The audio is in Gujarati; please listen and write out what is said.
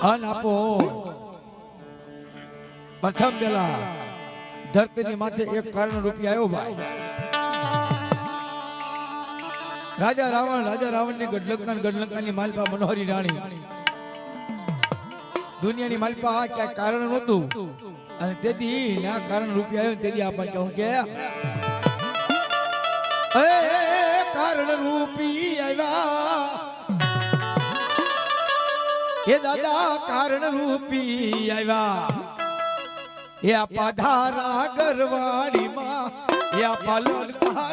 અન આપો પ્રથમ પેલા ધરતીની માથે એક કારણ રૂપિયા આવ્યો ભાઈ રાજા રાવણની ગઢલંકાની માલપા મનોહરી રાણી દુનિયાની માલપા આ ક્યાંક કારણ નહોતું અને તેથી ના કારણ રૂપિયા આવ્યો તેથી આપણને કહું કે કારણ રૂપી આવ્યા એ દાદા કારણ રૂપી આવ્યા એ આપા ધારા ગરવાડીમાં એ આપા લલકા